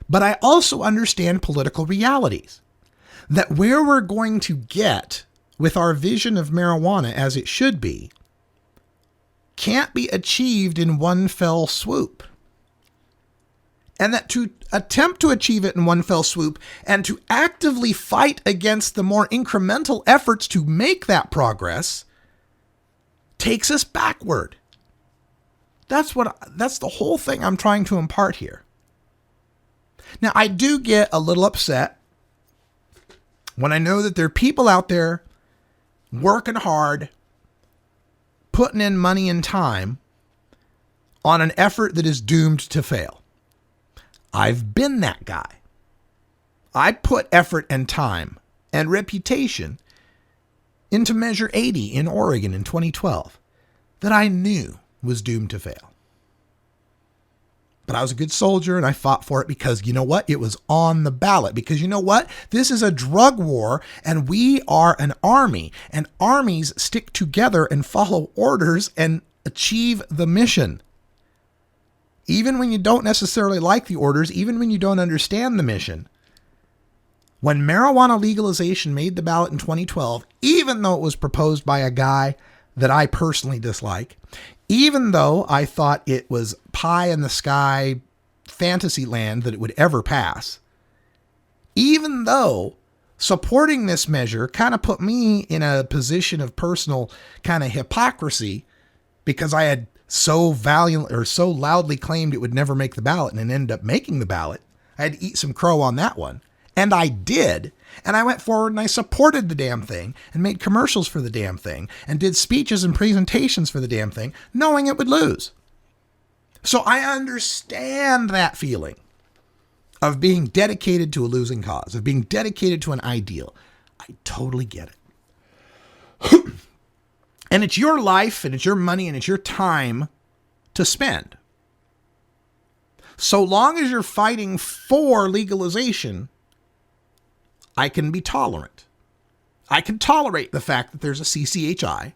But I also understand political realities. That where we're going to get with our vision of marijuana as it should be can't be achieved in one fell swoop. And that to attempt to achieve it in one fell swoop and to actively fight against the more incremental efforts to make that takes us backward. That's the whole thing I'm trying to impart here. Now, I do get a little upset when I know that there are people out there working hard, putting in money and time on an effort that is doomed to fail. I've been that guy. I put effort and time and reputation into Measure 80 in Oregon in 2012 that I knew was doomed to fail. But I was a good soldier and I fought for it because you know what? It was on the ballot. Because you know what? This is a drug war and we are an army, and armies stick together and follow orders and achieve the mission. Even when you don't necessarily like the orders, even when you don't understand the mission. When marijuana legalization made the ballot in 2012, even though it was proposed by a guy that I personally dislike, even though I thought it was pie in the sky fantasy land that it would ever pass, even though supporting this measure kind of put me in a position of personal kind of hypocrisy because I had so valiantly or so loudly claimed it would never make the ballot and ended up making the ballot. I had to eat some crow on that one. And I did. And I went forward and I supported the damn thing and made commercials for the damn thing and did speeches and presentations for the damn thing, knowing it would lose. So I understand that feeling of being dedicated to a losing cause, of being dedicated to an ideal. I totally get it. And it's your life and it's your money and it's your time to spend. So long as you're fighting for legalization, I can be tolerant. I can tolerate the fact that there's a CCHI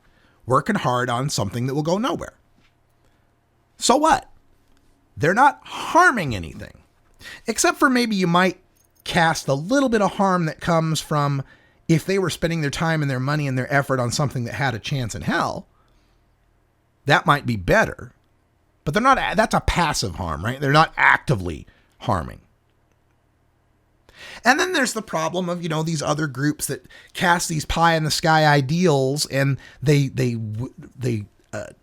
working hard on something that will go nowhere. So what? They're not harming anything. Except for maybe you might cast a little bit of harm that comes from if they were spending their time and their money and their effort on something that had a chance in hell. That might be better. But they're not. That's a passive harm, right? They're not actively harming. And then there's the problem of, these other groups that cast these pie in the sky ideals, and they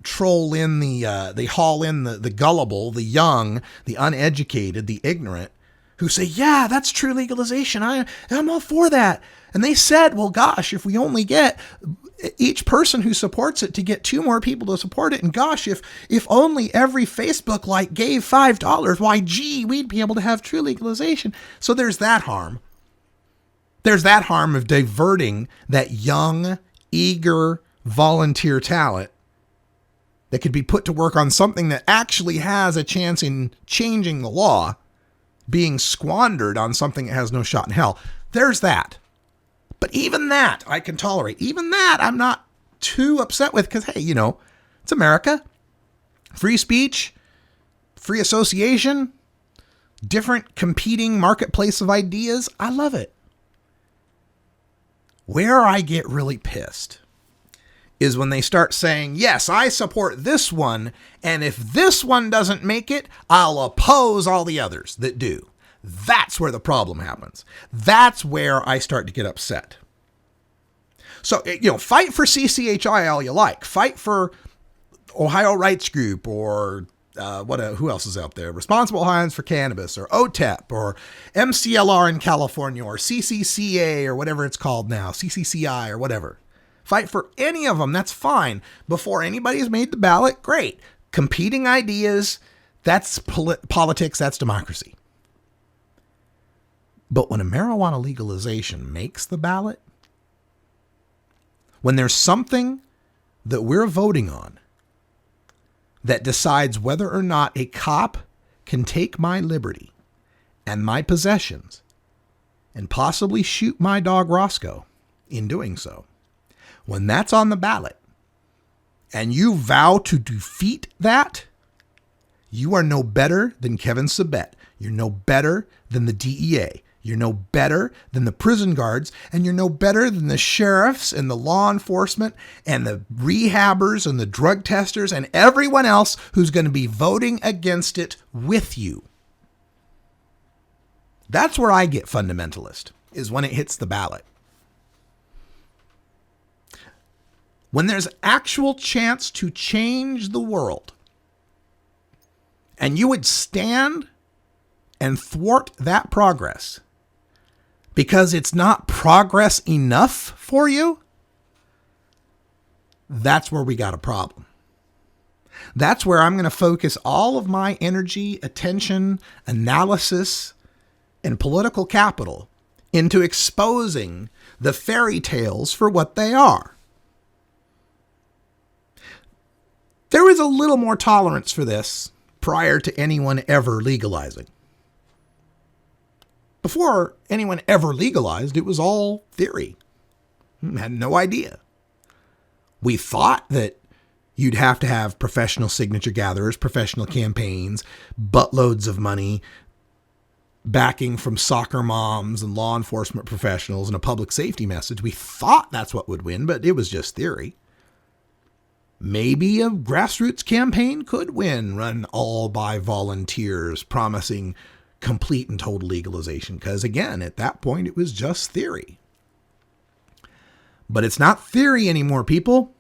troll in they haul in the gullible, the young, the uneducated, the ignorant, who say, yeah, that's true legalization. I'm all for that. And they said, well, gosh, if we only get each person who supports it to get 2 more people to support it, and gosh, if only every Facebook like gave $5, why, gee, we'd be able to have true legalization. So there's that harm. There's that harm of diverting that young, eager volunteer talent that could be put to work on something that actually has a chance in changing the law, being squandered on something that has no shot in hell. There's that. But even that I can tolerate. Even that I'm not too upset with, because, hey, it's America. Free speech, free association, different competing marketplace of ideas. I love it. Where I get really pissed is when they start saying, yes, I support this one, and if this one doesn't make it, I'll oppose all the others that do. That's where the problem happens. That's where I start to get upset. So, fight for CCHI all you like. Fight for Ohio Rights Group, or who else is out there? Responsible Hands for Cannabis, or OTEP, or MCLR in California, or CCCA, or whatever it's called now, CCCI, or whatever. Fight for any of them. That's fine. Before anybody's made the ballot, great. Competing ideas, that's politics, that's democracy. But when a marijuana legalization makes the ballot, when there's something that we're voting on that decides whether or not a cop can take my liberty and my possessions and possibly shoot my dog Roscoe in doing so, when that's on the ballot and you vow to defeat that, you are no better than Kevin Sabet. You're no better than the DEA. You're no better than the prison guards, and you're no better than the sheriffs and the law enforcement and the rehabbers and the drug testers and everyone else who's going to be voting against it with you. That's where I get fundamentalist, is when it hits the ballot. When there's actual chance to change the world, and you would stand and thwart that progress because it's not progress enough for you, that's where we got a problem. That's where I'm going to focus all of my energy, attention, analysis, and political capital into exposing the fairy tales for what they are. There was a little more tolerance for this prior to anyone ever legalizing. Before anyone ever legalized, it was all theory. Had no idea. We thought that you'd have to have professional signature gatherers, professional campaigns, buttloads of money, backing from soccer moms and law enforcement professionals, and a public safety message. We thought that's what would win, but it was just theory. Maybe a grassroots campaign could win, run all by volunteers, promising complete and total legalization. Because again, at that point, it was just theory. But it's not theory anymore, people.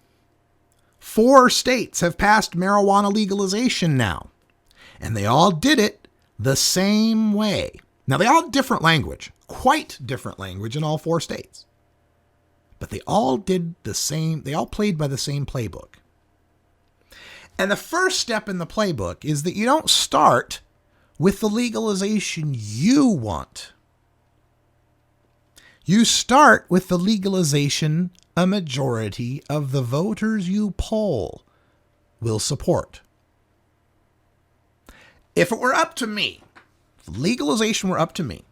4 states have passed marijuana legalization now. And they all did it the same way. Now, they all had different language, quite different language in all 4 states. But they all did the same, they all played by the same playbook. And the first step in the playbook is that you don't start with the legalization you want. You start with the legalization a majority of the voters you poll will support. If it were up to me, if legalization were up to me,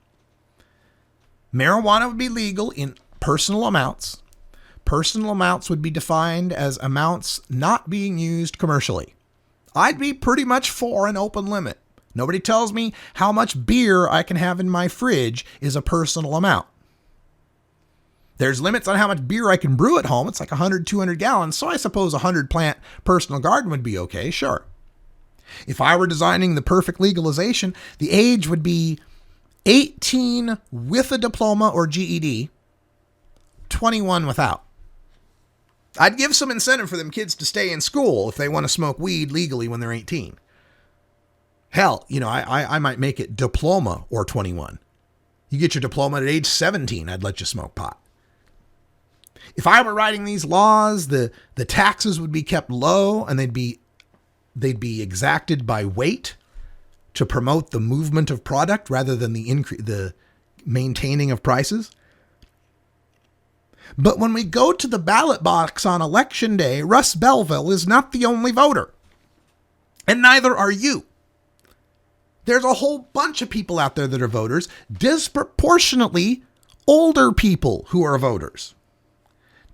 marijuana would be legal in personal amounts. Personal amounts would be defined as amounts not being used commercially. I'd be pretty much for an open limit. Nobody tells me how much beer I can have in my fridge is a personal amount. There's limits on how much beer I can brew at home. It's like 100, 200 gallons. So I suppose a 100 plant personal garden would be okay. Sure. If I were designing the perfect legalization, the age would be 18 with a diploma or GED, 21 without. I'd give some incentive for them kids to stay in school if they want to smoke weed legally when they're 18. Hell, I might make it diploma or 21. You get your diploma at age 17, I'd let you smoke pot. If I were writing these laws, the taxes would be kept low and they'd be exacted by weight to promote the movement of product rather than the maintaining of prices. But when we go to the ballot box on election day, Russ Belville is not the only voter. And neither are you. There's a whole bunch of people out there that are voters, disproportionately older people who are voters.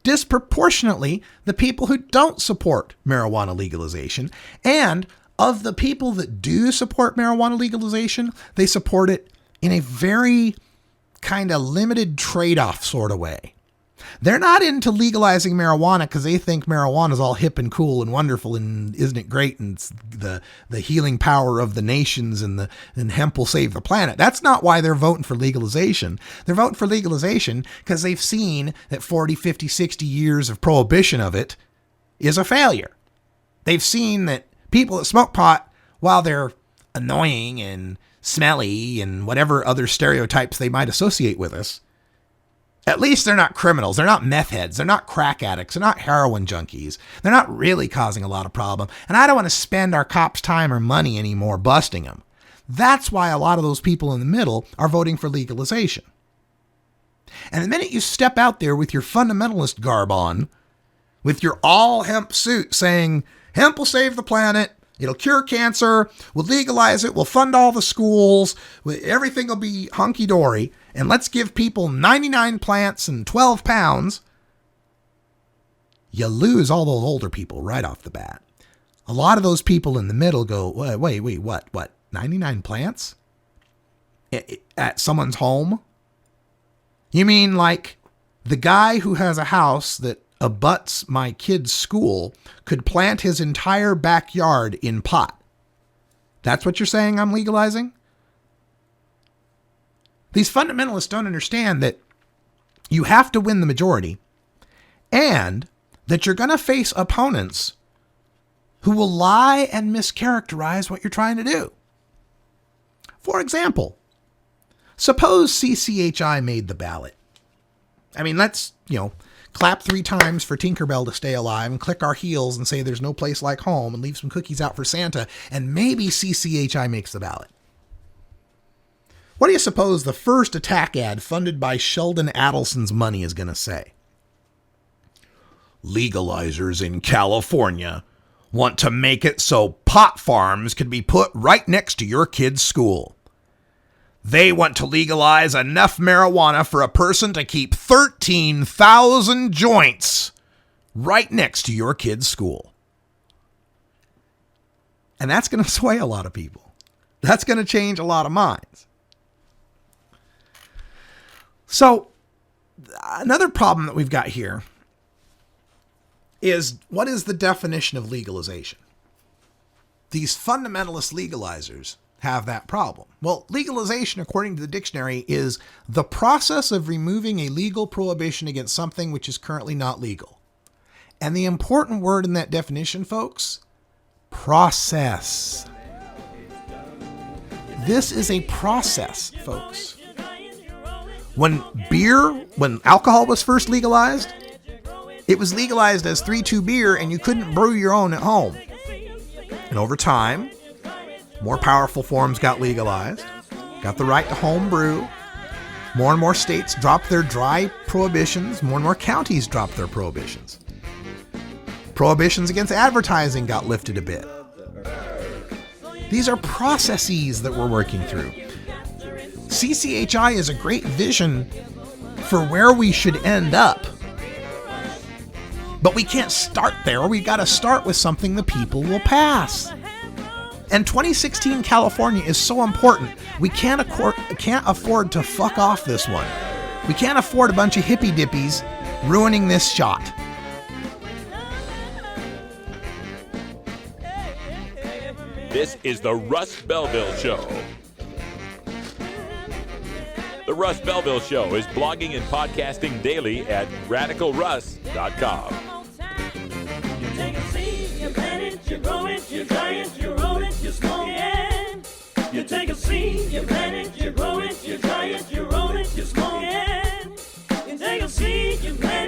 Disproportionately the people who don't support marijuana legalization. And of the people that do support marijuana legalization, they support it in a very kind of limited trade-off sort of way. They're not into legalizing marijuana because they think marijuana is all hip and cool and wonderful and isn't it great and it's the healing power of the nations and hemp will save the planet. That's not why they're voting for legalization. They're voting for legalization because they've seen that 40, 50, 60 years of prohibition of it is a failure. They've seen that people that smoke pot, while they're annoying and smelly and whatever other stereotypes they might associate with us, at least they're not criminals. They're not meth heads. They're not crack addicts. They're not heroin junkies. They're not really causing a lot of problem. And I don't want to spend our cops' time or money anymore busting them. That's why a lot of those people in the middle are voting for legalization. And the minute you step out there with your fundamentalist garb on, with your all hemp suit saying, hemp will save the planet, it'll cure cancer, we'll legalize it, we'll fund all the schools, everything will be hunky-dory, and let's give people 99 plants and 12 pounds, you lose all those older people right off the bat. A lot of those people in the middle go, wait, what, 99 plants? At someone's home? You mean like the guy who has a house that abuts my kid's school could plant his entire backyard in pot? That's what you're saying I'm legalizing? These fundamentalists don't understand that you have to win the majority and that you're going to face opponents who will lie and mischaracterize what you're trying to do. For example, suppose CCHI made the ballot. I mean, let's, clap 3 times for Tinkerbell to stay alive and click our heels and say there's no place like home and leave some cookies out for Santa, and maybe CCHI makes the ballot. What do you suppose the first attack ad funded by Sheldon Adelson's money is going to say? Legalizers in California want to make it so pot farms can be put right next to your kid's school. They want to legalize enough marijuana for a person to keep 13,000 joints right next to your kid's school. And that's going to sway a lot of people. That's going to change a lot of minds. So another problem that we've got here is, what is the definition of legalization? These fundamentalist legalizers have that problem. Well, legalization, according to the dictionary, is the process of removing a legal prohibition against something which is currently not legal. And the important word in that definition, folks, process. This is a process, folks. When alcohol was first legalized, it was legalized as 3-2 beer and you couldn't brew your own at home. And over time, more powerful forms got legalized, got the right to home brew. More and more states dropped their dry prohibitions. More and more counties dropped their prohibitions. Prohibitions against advertising got lifted a bit. These are processes that we're working through. CCHI is a great vision for where we should end up. But we can't start there. We got to start with something the people will pass. And 2016 California is so important. We can't afford to fuck off this one. We can't afford a bunch of hippie dippies ruining this shot. This is the Russ Belville Show. Russ Belville Show is blogging and podcasting daily at radicalruss.com. You take a seed, you plant it, you grow it, you dry it, you roll it, you smoke it. You take a seed, you plant it, you grow it, you dry it, you roll it, you smoke it. You take a seed, you plant it.